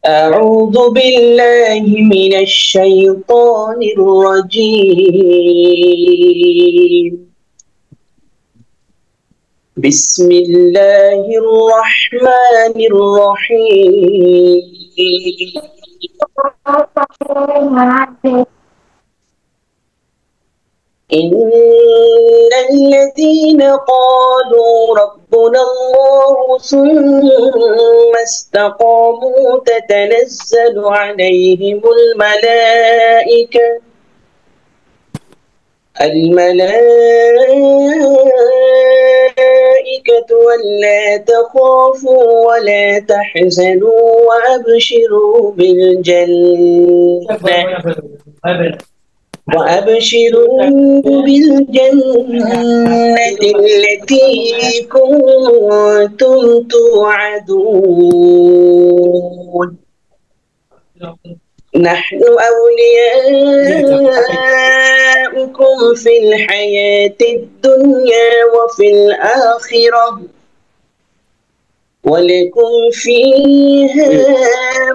أعوذ بالله من الشيطان الرجيم بسم الله الرحمن الرحيم إن الذين قالوا ربنا الله ثم استقاموا تتنزل عليهم الملائكة ولا تخافوا ولا تحزنوا وأبشروا بالجنة التي كنتم توعدون نحن أولياؤكم في الحياة الدنيا وفي الآخرة ولكم فيها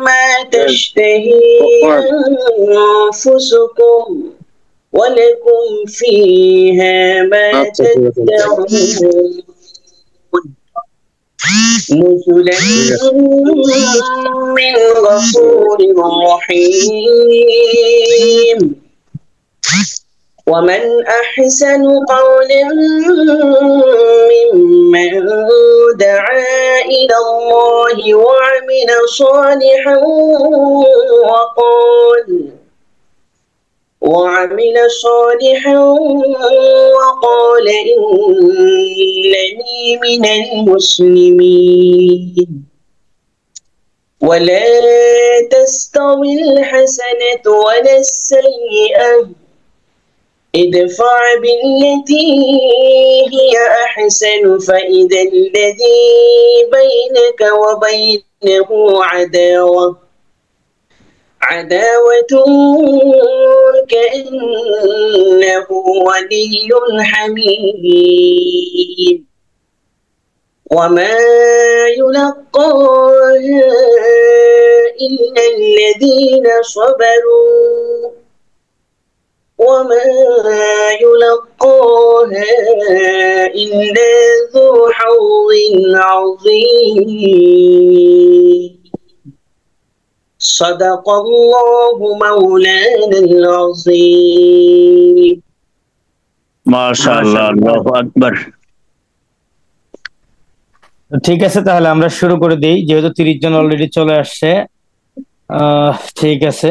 ما تشتهي أنفسكم ولكم فيها ما تدعون نزلا من غفور رحيم ومن أحسن قولا ممن دعا إلى الله وعمل صالحا وقال إنني من المسلمين ولا تستوي الحسنة ولا السيئة ادفع بالتي هي أحسن فإذا الذي بينك وبينه عداوة كأنه ولي حميم وما يلقاها إلا الذين صبروا وما يلقاها إلا ذو حظ عظيم صدق الله مولانا العظيم মাশাআল্লাহ আল্লাহু আকবার। ঠিক আছে, তাহলে আমরা শুরু করে দিই, যেহেতু 30 জন অলরেডি চলে আসছে। ঠিক আছে,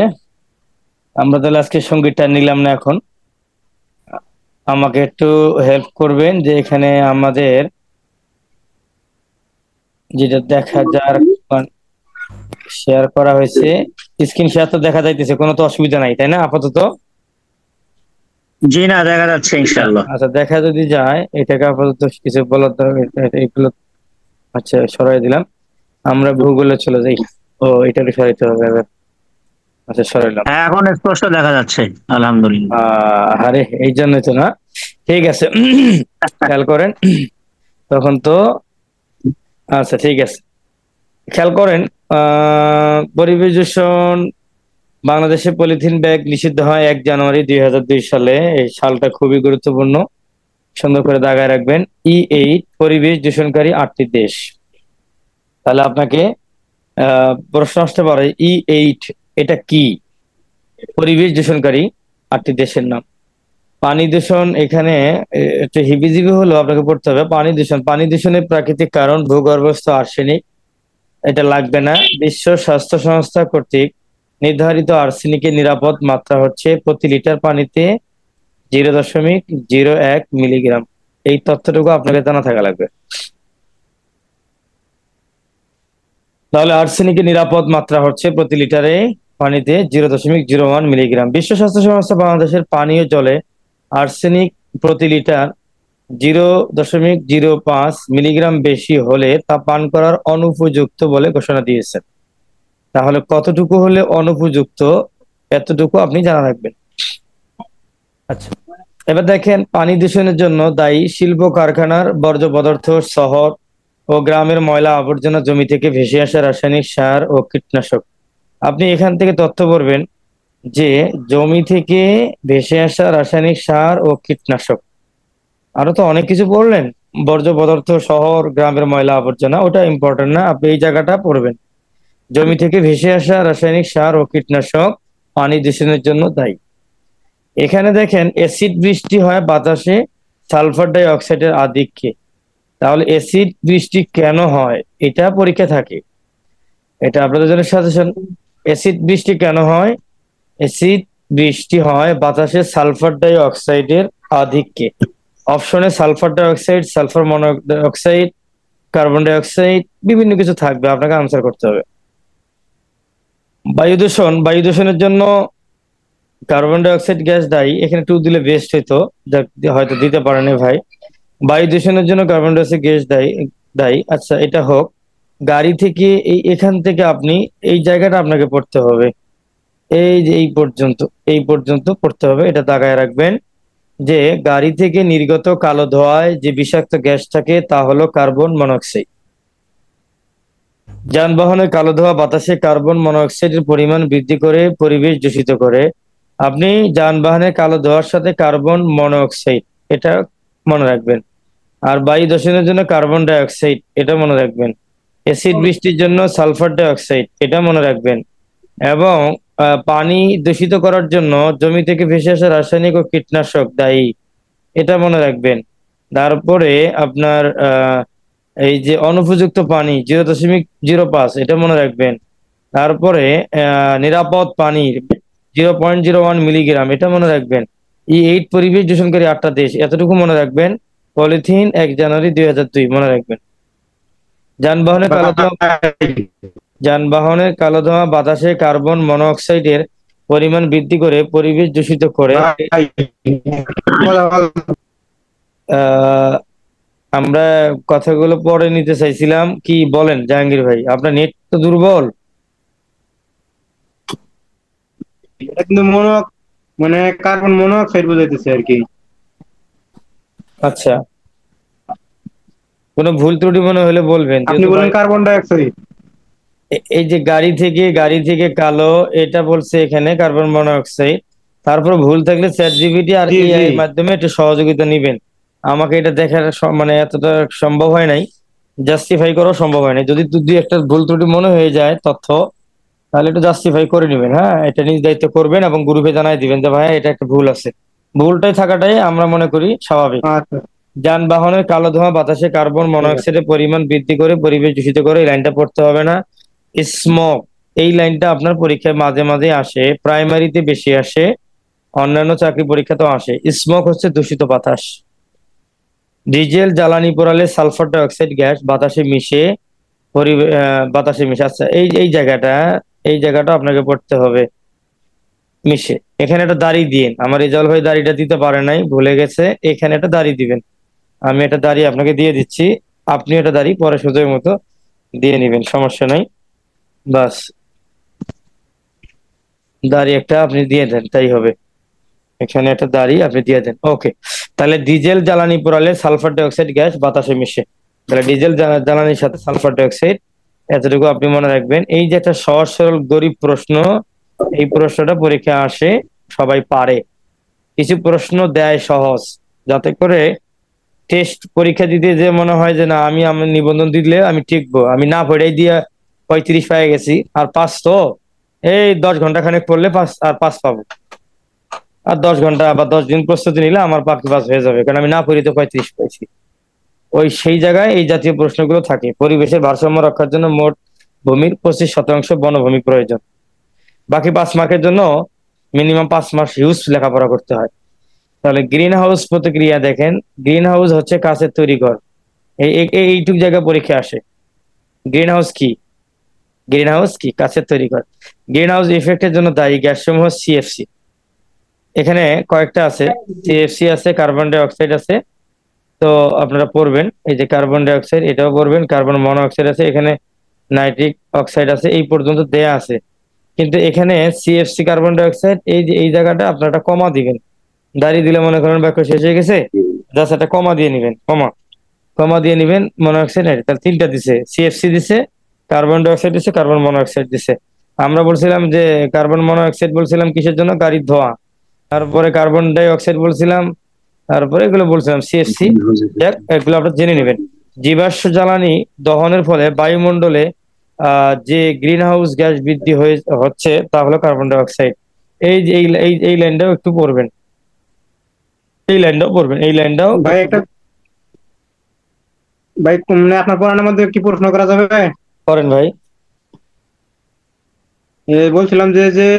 আমরা তাহলে আজকে সঙ্গীতটা নিলাম না। এখন আমাকে একটু হেল্প করবেন যে এখানে আমাদের যেটা দেখা যার শেয়ার করা হয়েছে, স্ক্রিন শেয়ার তো দেখা যাইতেছে, কোনো তো অসুবিধা নাই, তাই না? আপাতত জি না, দেখা যাচ্ছে ইনশাআল্লাহ। আচ্ছা, দেখা যদি যায়, এটাকে আপাতত কিছু বলার এগুলো আচ্ছা সরাই দিলাম। আমরা ভূগোলে চলে যাই। ও, এটাকে সরাইতে হবে। আচ্ছা, সরাইলাম। হ্যাঁ, এখন স্পষ্ট দেখা যাচ্ছে আলহামদুলিল্লাহ। আরে এই জন্যই তো না। ঠিক আছে, খেয়াল করেন তখন তো। আচ্ছা ঠিক আছে, খেয়াল করেন। পরিবেশ দূষণ বাংলাদেশে পলিথিন ব্যাগ নিষিদ্ধ হয় 1 জানুয়ারি 2002 সালে। এই সালটা খুবই গুরুত্বপূর্ণ, সুন্দর করে দাগায় রাখবেন। E8 পরিবেশ দূষণকারী 8টি দেশ। তাহলে আপনাকে প্রশ্ন আসতে পারে, E8 এটা কি? পরিবেশ দূষণকারী 8টি দেশের নাম। পানি দূষণ, এখানে একটু হিবিজিবি হলেও আপনাকে পড়তে হবে। পানি দূষণের প্রাকৃতিক কারণ ভূগর্ভস্থ আর্সেনিক, এটা লাগবে না। বিশ্ব স্বাস্থ্য সংস্থা কর্তৃক নির্ধারিত আর্সেনিকের নিরাপদ মাত্রা হচ্ছে প্রতি লিটার পানিতে 0.01 মিলিগ্রাম। এই তথ্যটুকু আপনাকে জানা থাকা লাগবে। তাহলে আর্সেনিকের নিরাপদ মাত্রা হচ্ছে প্রতি লিটারে পানিতে 0.01 মিলিগ্রাম। বিশ্ব স্বাস্থ্য সংস্থা বাংলাদেশের পানীয় জলে আর্সেনিক প্রতি লিটার 0.05 মিলিগ্রাম বেশি হলে তা পান করার অনুপযুক্ত বলে ঘোষণা দিয়েছেন। তাহলে কতটুকু হলে অনুপযুক্ত, এতটুকু আপনি জানা রাখবেন। আচ্ছা, এবার দেখেন, পানি দূষণের জন্য দায়ী শিল্প কারখানার বর্জ্য পদার্থ, শহর ও গ্রামের ময়লা আবর্জনা, জমি থেকে ভেসে আসা রাসায়নিক সার ও কীটনাশক। আপনি এখান থেকে তথ্য পড়বেন যে জমি থেকে ভেসে আসা রাসায়নিক সার ও কীটনাশক। আরো তো অনেক কিছু পড়লেন, বর্জ্য পদার্থ, শহর গ্রামের ময়লা আবর্জনা, ওটা ইম্পর্টেন্ট না, আপনি এই জায়গাটা পড়বেন। জমি থেকে ভেসে আসা রাসায়নিক সার ও কীটনাশক পানি দূষণের জন্য দায়ী। এখানে দেখেন অ্যাসিড বৃষ্টি হয় বাতাসে সালফার ডাই অক্সাইডের আধিক্যে। তাহলে অ্যাসিড বৃষ্টি কেন হয় এটা পরীক্ষা থাকে, এটা আপনাদের জন্য সাজেশন। অ্যাসিড বৃষ্টি কেন হয়? অ্যাসিড বৃষ্টি হয় বাতাসে সালফার ডাই অক্সাইডের আধিক্যে। অপশনে sulphur die oxide, sulphur monoxide, carbon die oxide, বিভিন্ন কিছু থাকবে, আপনাকে আনসার করতে হবে। বায়ু দূষণ, বায়ু দূষণের জন্য কার্বন ডাই অক্সাইড গ্যাস দায়ী। এখানে টু দিলে বেস্ট হইতো, হয়তো দিতে পারেনি ভাই। বায়ু দূষণের জন্য কার্বন ডাই অক্সাইড গ্যাস দায়ী দায়ী আচ্ছা, এটা হোক। গাড়ি থেকে এখান থেকে আপনি এই জায়গাটা আপনাকে পড়তে হবে, এই যে এই পর্যন্ত পড়তে হবে, এটা দাগায় রাখবেন যে গাড়ি থেকে নির্গত কালো ধোঁয়ায় যে বিষাক্ত গ্যাস থাকে তা হলো কার্বন মনোক্সাইড। যানবাহনের কালো ধোঁয়া বাতাসে কার্বন মনোক্সাইডের পরিমাণ বৃদ্ধি করে পরিবেশ দূষিত করে। আপনি যানবাহনের কালো ধোঁয়ার সাথে কার্বন মনোক্সাইড, এটা মনে রাখবেন। আর বায়ু দূষণের জন্য কার্বন ডাই অক্সাইড, এটা মনে রাখবেন। অ্যাসিড বৃষ্টির জন্য সালফার ডাই অক্সাইড, এটা মনে রাখবেন। এবং পানি দূষিত করার জন্য জমি থেকে ভেসে আসা রাসায়নিক ও কীটনাশক দায়ী, এটা মনে রাখবেন। তারপরে আপনার এই যে অনুপযুক্ত পানি 0.05, এটা মনে রাখবেন। তারপরে নিরাপদ পানির 0.01 মিলিগ্রাম, এটা মনে রাখবেন। এই পরিবেশ দূষণকারী 8টা দেশ, এতটুকু মনে রাখবেন। পলিথিন 1 জানুয়ারি 2002 মনে রাখবেন। যানবাহনের কালো ধোঁয়া, যানবাহনের কালো ধোঁয়া বাতাসে কার্বন মনোক্সাইডের পরিমাণ বৃদ্ধি করে পরিবেশ দূষিত করে। আমরা কথাগুলো পরে নিতে চাইছিলাম, কি বলেন জাহাঙ্গীর ভাই? আপনার নেট তো দুর্বল। এটা কিন্তু মানে কার্বন মনোক্সাইড বোঝাইতেছে আর কি। আচ্ছা, কোনো ভুল ত্রুটি মনে হলে বলবেন। আপনি বলেন কার্বন ডাই অক্সাইড। এই যে গাড়ি থেকে কালো, এটা বলছে এখানে কার্বন মনোক্সাইড। তারপর ভুল থাকলে চ্যাট জিপিটি আর এআই এর মাধ্যমে একটু সহযোগিতা নিবেন। আমাকে এটা দেখার মানে এতটা সম্ভব হয় নাই, জাস্টিফাই করা সম্ভব হয় নাই। যদি দুই একটা ভুল ত্রুটি মনে হয়ে যায় তথ্য, তাহলে একটু জাস্টিফাই করে নেবেন। হ্যাঁ, এটা নিজ দায়িত্ব করবেন এবং গ্রুপে জানাই দিবেন যে ভাই এটা একটা ভুল আছে। ভুলটাই থাকাটাই আমরা মনে করি স্বাভাবিক। আচ্ছা, যানবাহনের কালো ধোঁয়া বাতাসে কার্বন ঠিক আছে। মনোক্সাইডের পরিমাণ বৃদ্ধি করে পরিবেশ দূষিত করে, এই লাইনটা পড়তে হবে না। স্মোক, এই লাইনটা আপনার পরীক্ষায় মাঝে মাঝে আসে, প্রাইমারিতে বেশি আসে, অন্যান্য চাকরি পরীক্ষাতেও আসে। স্মোক হচ্ছে দূষিত বাতাস। ডিজেল জ্বালানি পোড়ালে সালফার ডাই অক্সাইড গ্যাস বাতাসে মিশে। আচ্ছা, এই জায়গাটা আপনাকে পড়তে হবে, মিশে। এখানে একটা দাড়ি দিন, আমার রেজাউল ভাই দাড়িটা দিতে পারে নাই, ভুলে গেছে। এখানে একটা দাড়ি দিবেন, আমি একটা দাড়ি আপনাকে দিয়ে দিচ্ছি। আপনি একটা দাড়ি পরে সুযোগ মতো দিয়ে নিবেন, সমস্যা নাই। বাস, দাড়ি একটা আপনি দিয়ে দেন, তাই হবে। এখানে একটা দাড়ি আপনি দিয়ে দেন, ওকে। তাহলে ডিজেল জ্বালানি পোড়ালে সালফার ডাই অক্সাইড গ্যাস বাতাসে মিশে। তাহলে ডিজেল জ্বালানির সাথে সালফার ডাই অক্সাইড, এতটুকু আপনি মনে রাখবেন। এই যে একটা সহজ সরল গরিব প্রশ্ন, এই প্রশ্নটা পরীক্ষা আসে, সবাই পারে। কিছু প্রশ্ন দেয় সহজ, যাতে করে টেস্ট পরীক্ষা দিতে যে মনে হয় যে না, আমি আমার নিবন্ধন দিলে আমি টিকবো, আমি না পড়াই দিয়ে 35 পেয়ে গেছি, আর 5 তো এই 10 ঘন্টা খানেক পড়লে 5 পাবো। আর 10 ঘন্টা বা 10 দিন প্রস্তুতি নিলে আমার পাখি 5 হয়ে যাবে, কারণ আমি না পড়ি তো 35 পাইছি। সেই জায়গায় এই জাতীয় প্রশ্নগুলো থাকে। পরিবেশের ভারসাম্য রক্ষার জন্য মোট ভূমির 25% বনভূমি প্রয়োজন। বাকি 5 মার্কের জন্য মিনিমাম 5 মাস হিউজ লেখাপড়া করতে হয়। তাহলে গ্রিন হাউস প্রতিক্রিয়া দেখেন, গ্রিন হাউস হচ্ছে কাঁচের তৈরি ঘর। এইটুক জায়গা পরীক্ষা আসে। গ্রিন হাউস কি? গ্রিন হাউস কি? কাঁচের তৈরি ঘর। গ্রিন হাউস ইফেক্টের জন্য দায়ী গ্যাস সমূহ সিএফসি। এখানে কয়েকটা আছে, সিএফসি আছে, কার্বন ডাই অক্সাইড আছে। তো আপনারা পড়বেন, এই যে কার্বন ডাই অক্সাইড, এটাও পড়বেন। কার্বন মনোক্সাইড আছে, এখানে নাইট্রিক অক্সাইড আছে, এই পর্যন্ত দেয়া আছে। কিন্তু এখানে সিএফসি কার্বন ডাই অক্সাইড, এই যে এই জায়গাটা আপনারা কমা দিবেন। দাঁড়িয়ে দিলে মনে করেন বাক্য শেষ হয়ে গেছে, জাস্ট একটা কমা দিয়ে নিবেন, কমা দিয়ে নিবেন। মনোক্সাইড তাহলে 3টা দিছে, সিএফসি দিছে, কার্বন ডাই অক্সাইড দিছে, কার্বন মনোক্সাইড দিছে। আমরা বলছিলাম যে কার্বন মনোক্সাইড বলছিলাম কিসের জন্য, গাড়ির ধোঁয়া। তারপরে কার্বন ডাই অক্সাইড বলছিলাম, তারপরে এগুলো বলছিলাম সিএফসি। দেখ এগুলো আপনারা জেনে নেবেন। জীবাশ্ম জ্বালানি দহনের ফলে বায়ুমণ্ডলে যে গ্রিন হাউস গ্যাস বৃদ্ধি হচ্ছে তা হলো কার্বন ডাই অক্সাইড। এই যে এই লাইনটাও একটু পড়বেন, এই লাইনটাও পড়বেন, এই লাইনটাও। ভাই একটা ভাই মানে আপনার পড়ানোর মধ্যে কি প্রশ্ন করা যাবে? করেন ভাই। বলছিলাম যে যে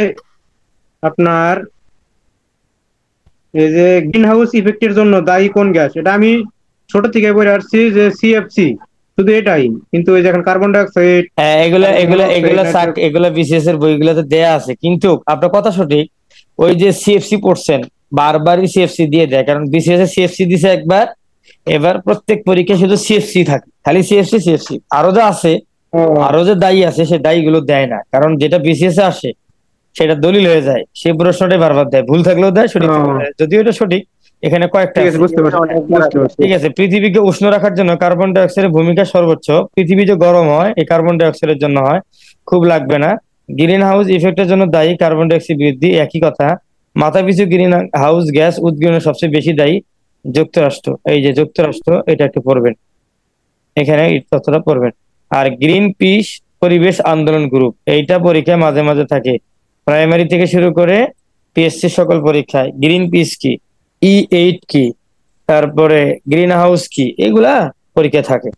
আপনার এই যে গ্রিন হাউস ইফেক্টের জন্য দায়ী কোন গ্যাস, এটা আমি ছোট থেকে পড়ে আসছি যে সিএফসি, শুধু এটাই। কিন্তু ওই যে এখন কার্বন ডাই অক্সাইড, হ্যাঁ, এগুলা কার্বন এগুলা মনোক্সাইড, এগুলা এগুলা বিসিএস এর বইগুলোতে দেয়া আছে, কিন্তু আপনার কথা সঠিক। ওই যে সিএফসি পড়ছেন, বারবারই সিএফসি দিয়ে দেয়, কারণ বিসিএস এ সিএফসি দিছে একবার, এবার প্রত্যেক পরীক্ষায় শুধু সিএফসি থাকে, খালি সিএফসি সিএফসি। আরো যা আছে, আরো যে দায়ী আছে সে দায়ীগুলো দেয় না, কারণ যেটা বিসিএস এ আসে সেটা দলিল হয়ে যায়, সেই প্রশ্নটাই বারবার দেয়, ভুল থাকলেও দেয়, সঠিক থাকলেও দেয়। যদিও এটা সঠিক, এখানে কয়েকটা ঠিক আছে, আছে। বুঝতে পারছি, বুঝতে পারছি। ঠিক আছে, পৃথিবীকে উষ্ণ রাখার জন্য কার্বন ডাই অক্সাইডের ভূমিকা সর্বোচ্চ। পৃথিবী যে গরম হয় এই কার্বন ডাই অক্সাইডের জন্য হয়, খুব লাগবে না। গ্রিন হাউস ইফেক্টের জন্য দায়ী কার্বন ডাই অক্সাইড বৃদ্ধি, একই কথা। মাথাপিছু গ্রিন হাউস গ্যাস উদ্গীরণে সবচেয়ে বেশি দায়ী যুক্তরাষ্ট্র। এই যে যুক্তরাষ্ট্র, এটা একটু পড়বেন, এখানে এই তথ্যটা পড়বেন। আর গ্রিন পিস পরিবেশ আন্দোলন গ্রুপ, এইটা পরীক্ষায় মাঝে মাঝে থাকে, প্রাইমারি থেকে শুরু করে পিএসসি সকল পরীক্ষায়। গ্রিন পিস কি, E8 কি, তারপরে গ্রিন হাউস কি, এগুলা পরীক্ষায় থাকে।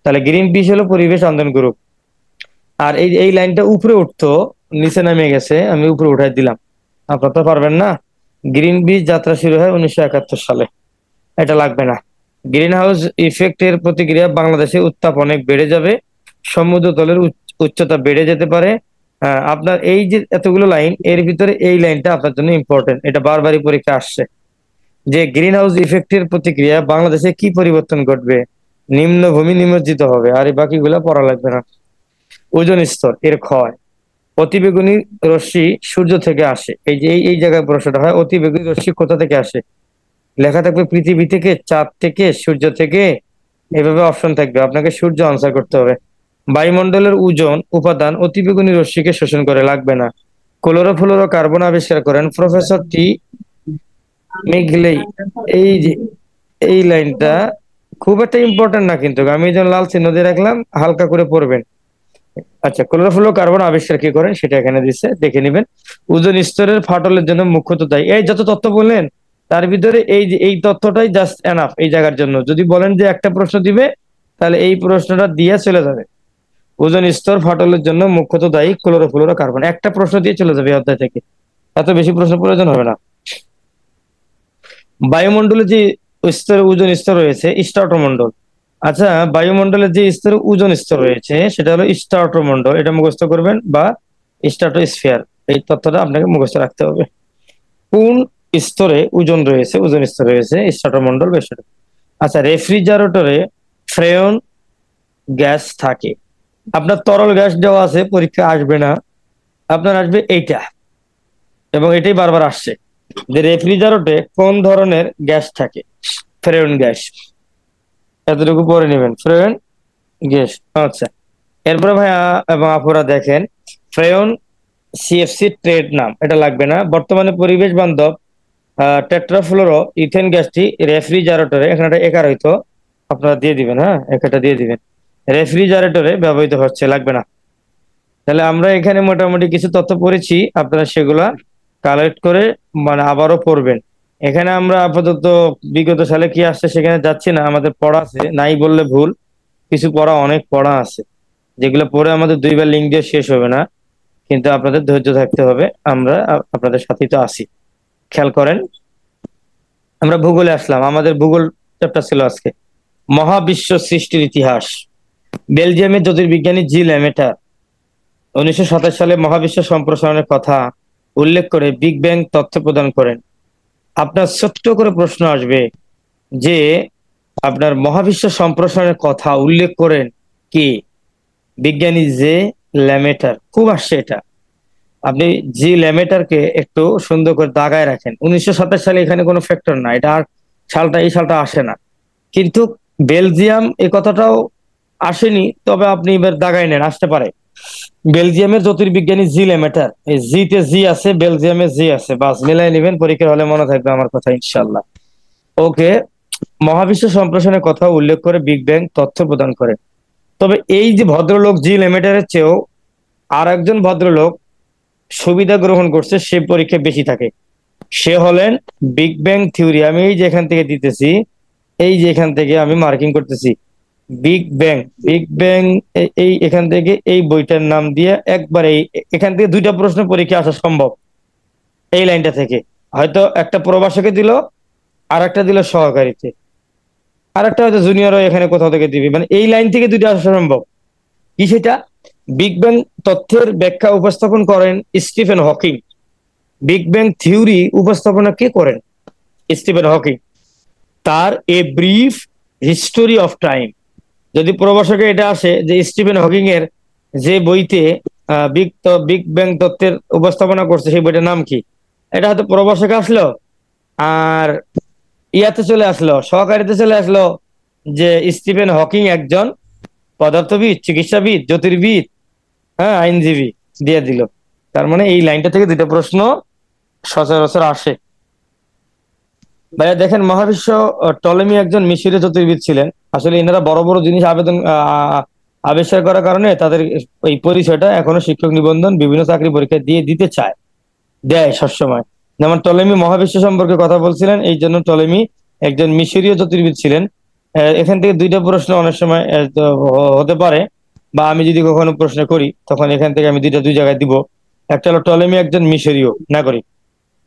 তাহলে গ্রিন পিস হলো পরিবেশ আন্দোলন গ্রুপ। আর এই লাইনটা উপরে উঠতো, নিচে নামে গেছে, আমি উপরে উঠাই দিলাম, আপনারা তো পারবেন না। গ্রিন পিস যাত্রা শুরু হয় 1971 সালে, এটা লাগবে না। গ্রিন হাউস ইফেক্টের প্রতিক্রিয়া বাংলাদেশে উত্তাপ অনেক বেড়ে যাবে, সমুদ্র তলের উচ্চতা বেড়ে যেতে পারে। আপনার এই যে এতগুলো লাইন, এর ভিতরে এই লাইনটা আপনার জন্য ইম্পর্টেন্ট, এটা বারবারই পরীক্ষা আসছে, যে গ্রিন হাউস ইফেক্টের প্রতিক্রিয়া বাংলাদেশে কি পরিবর্তন ঘটবে, নিম্নভূমি নিমজ্জিত হবে, আর এই বাকিগুলা পড়া লাগবে না। ওজোন স্তর এর ক্ষয়, অতিবেগুনি রশ্মি সূর্য থেকে আসে, এই যে এই জায়গায় প্রশ্নটা হয়, অতিবেগুনি রশ্মি কোথা থেকে আসে, লেখা থাকবে পৃথিবী থেকে, চাঁদ থেকে, সূর্য থেকে, এভাবে অপশন থাকবে, আপনাকে সূর্য আনসার করতে হবে। বায়ুমণ্ডলের ওজোন উপাদান অতিবেগুনি রশ্মিকে শোষণ করে, লাগবে না। ক্লোরোফ্লোরো কার্বন আবিষ্কার করেন প্রফেসর টি মেঘলেই। এই যে এই লাইনটা খুব একটা ইম্পর্টেন্ট না, কিন্তু আমি যেন লাল চিহ্ন দিয়ে রাখলাম, হালকা করে পড়বেন। আচ্ছা, ক্লোরোফ্লোরো কার্বন আবিষ্কার কি করেন সেটা এখানে দিচ্ছে, দেখে নেবেন। ওজোন স্তরের ফাটলের জন্য মুখ্যত দায়ী, এই যত তথ্য বললেন তার ভিতরে এই যে এই তথ্যটাই জাস্ট এনাফ এই জায়গার জন্য। যদি বলেন যে একটা প্রশ্ন দিবে, তাহলে এই প্রশ্নটা দিয়ে চলে যাবে। ওজোন স্তর ফাটলের জন্য মুখ্যত দায়ী ক্লোরোফ্লোরো কার্বন, একটা প্রশ্ন দিয়ে চলে যাবে এই অধ্যায় থেকে, এত বেশি প্রশ্ন প্রয়োজন হবে না। বায়ুমণ্ডলে যে স্তর ওজোন স্তর রয়েছে স্ট্রাটোমণ্ডল। আচ্ছা, বায়ুমণ্ডলের যে স্তরে ওজোন স্তর রয়েছে সেটা হলো স্ট্রাটোমণ্ডল, এটা মুখস্থ করবেন, বা স্ট্রাটোস্ফিয়ার, এই তথ্যটা আপনাকে মুখস্থ রাখতে হবে। কোন স্তরে ওজোন রয়েছে, ওজোন স্তর রয়েছে স্ট্রাটোমণ্ডল বা স্ট্রাটো। আচ্ছা, রেফ্রিজারেটরে ফ্রেয়ন গ্যাস থাকে। আপনার তরল গ্যাস দেওয়া আছে, পরীক্ষা আসবে না, আপনার আসবে এইটা, এবং এটাই বারবার আসছে, যে রেফ্রিজারেটরে কোন ধরনের গ্যাস থাকে, ফ্রেয়ন গ্যাস, এতটুকু পরে নেবেন, ফ্রেয়ন গ্যাস। আচ্ছা, এরপরে ভাইয়া এবং আপুরা দেখেন, ফ্রেয়ন সিএফসি ট্রেড নাম, এটা লাগবে না। বর্তমানে পরিবেশ বান্ধব টেট্রাফ্লোরো ইথেন গ্যাসটি রেফ্রিজারেটরে, এখানে একটা একার হইতো, আপনারা দিয়ে দিবেন, হ্যাঁ একটা দিয়ে দিবেন, রেফ্রিজারেটরে ব্যবহৃত হচ্ছে, লাগবে না। তাহলে আমরা এখানে মোটামুটি কিছু তথ্য পড়েছি, আপনারা সেগুলা কালেক্ট করে মানে আবারও পড়বেন। এখানে আমরা আপাতত বিগত সালে কি আসছে সেখানে যাচ্ছি না, আমাদের পড়া আছে, নাই বললে ভুল, কিছু পড়া, অনেক পড়া আছে, যেগুলো পড়ে আমাদের দুইবার লিঙ্ক দিয়ে শেষ হবে না, কিন্তু আপনাদের ধৈর্য থাকতে হবে, আমরা আপনাদের সাথেই তো আছি। খেয়াল করেন, আমরা ভূগোলে আসলাম, আমাদের ভূগোল চ্যাপ্টার ছিল আজকে মহাবিশ্ব সৃষ্টির ইতিহাস। বেলজিয়ামের জ্যোতির্বিজ্ঞানী জি ল্যামেটার 1927 সালে মহাবিশ্ব সম্প্রসারণের কথা উল্লেখ করে বিগ ব্যাং তথ্য প্রদান করেন। আপনার ছোট্ট করে প্রশ্ন আসবে যে আপনার মহাবিশ্ব সম্প্রসারণের কথা উল্লেখ করেন কি, বিজ্ঞানী জে ল্যামেটার, খুব আসছে এটা। আপনি জি ল্যামেটারকে একটু সুন্দর করে দাগায় রাখেন, 1927 সালে এখানে কোনো ফ্যাক্টর না, এটা আর সালটা এই সালটা আসে না, কিন্তু বেলজিয়াম এই কথাটাও আসেনি, তবে আপনি এবার দাগায় নেন, আসতে পারে। বেলজিয়ামের জ্যোতির্বিজ্ঞানী জি লেমেটার, এই জিতে জি আছে, বেলজিয়ামে জি আছে, বাস মিলাই নেবেন, পরীক্ষার হলে মনে থাকবে আমার কথা ইনশাল্লাহ। ওকে। মহাবিশ্ব সম্প্রসারণের কথা উল্লেখ করে বিগ ব্যাং তথ্য প্রদান করে। তবে এই যে ভদ্রলোক জি লেমেটারের চেয়েও আর একজন ভদ্রলোক সুবিধা গ্রহণ করছে, সে পরীক্ষা বেশি থাকে। সে হলেন বিগ ব্যাং থিওরি। আমি এই যে এখান থেকে দিতেছি, এই যে এখান থেকে আমি মার্কিং করতেছি বিগ ব্যাং। বিগ ব্যাং এই এখান থেকে এই বইটার নাম দিয়ে একবার এখান থেকে দুইটা প্রশ্ন পরীক্ষা আসা সম্ভব। এই লাইনটা থেকে হয়তো একটা প্রবাসকে দিল, আর একটা দিল সহকারীতে, আর একটা হয়তো জুনিয়রও এখানে কোথাও থেকে দিবি, মানে এই লাইন থেকে দুইটা আসা সম্ভব। কি সেটা? বিগ ব্যাং তথ্যের ব্যাখ্যা উপস্থাপন করেন Stephen Hawking. Big bang theory উপস্থাপনা কে করেন? Stephen Hawking. তার a brief history of time, যদি প্রবাসকে এটা আসে যে স্টিফেন হকিং এর যে বইতে বিগ ব্যাং তত্ত্বের উপস্থাপনা করছে সেই বইটার নাম কি, এটা হয়তো প্রবাসকে আসলো, আর ইয়াতে চলে আসলো, সহকারীতে চলে আসলো যে স্টিফেন হকিং একজন পদার্থবিদ, চিকিৎসাবিদ, জ্যোতির্বিদ, হ্যাঁ, আইনজীবী দিয়ে দিল। তার মানে এই লাইনটা থেকে দুটো প্রশ্ন সচরাচর আসে। ভাইয়া দেখেন, মহাবিশ্ব টলেমি একজন মিশরীয় জ্যোতির্বিদ ছিলেন। আসলে এনারা বড় বড় জিনিস আবিষ্কার করার কারণে তাদের এই পরিচয়টা এখনো শিক্ষক নিবন্ধন বিভিন্ন চাকরি পরীক্ষা দিয়ে দিতে চায়, দেয় সবসময়। যেমন টলেমি মহাবিশ্ব সম্পর্কে কথা বলছিলেন, এই জন্য টলেমি একজন মিশরীয় জ্যোতির্বিদ ছিলেন। এখান থেকে দুইটা প্রশ্ন অনেক সময় হতে পারে, বা আমি যদি কখনো প্রশ্ন করি তখন এখান থেকে আমি দুই জায়গায় দিব। একটা হলো টলেমি একজন মিশরীয় নাগরিক,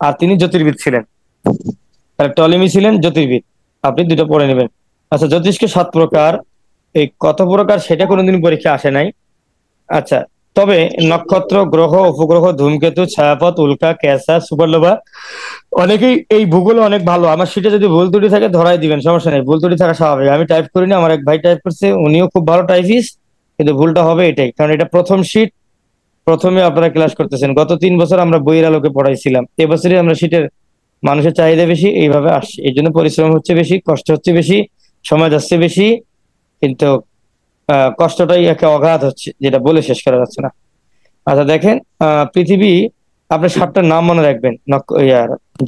আর তিনি জ্যোতির্বিদ ছিলেন। তাহলে টলেমি ছিলেন জ্যোতির্বিদ, আপনি দুটো পড়ে নেবেন। আচ্ছা, জ্যোতিষকে 7 প্রকার, এই কত প্রকার সেটা কোনোদিন পরীক্ষা আসে নাই। আচ্ছা, তবে নক্ষত্র, গ্রহ, উপগ্রহ, ধূমকেতু, ছায়াপথ, উল্কা, ক্যাসা, সুপারনোভা, অনেকেই এই ভূগোলে অনেক ভালো। আমার সেটা যদি ভুল ত্রুটি থাকে ধরাই দিবেন, সমস্যা নেই, ভুল ত্রুটি থাকা স্বাভাবিক। আমি টাইপ করিনি, আমার এক ভাই টাইপ করছে, উনিও খুব ভালো টাইপিস্ট, কিন্তু ভুলটা হবে এটাই, কারণ এটা প্রথম শীট, প্রথমে আপনারা ক্লাস করতেছেন। গত 3 বছর আমরা বইয়ের আলোকে পড়াইছিলাম, এবছরই আমরা শীটের মানুষের চাহিদা বেশি, এইভাবে আসছে, এই জন্য পরিশ্রম হচ্ছে বেশি, কষ্ট হচ্ছে বেশি, সময় যাচ্ছে বেশি, কিন্তু কষ্টটাই একে অগাধ হচ্ছে, যেটা বলে শেষ করা যাচ্ছে না। আচ্ছা দেখেন, পৃথিবী, আপনি 7টা নাম মনে রাখবেন।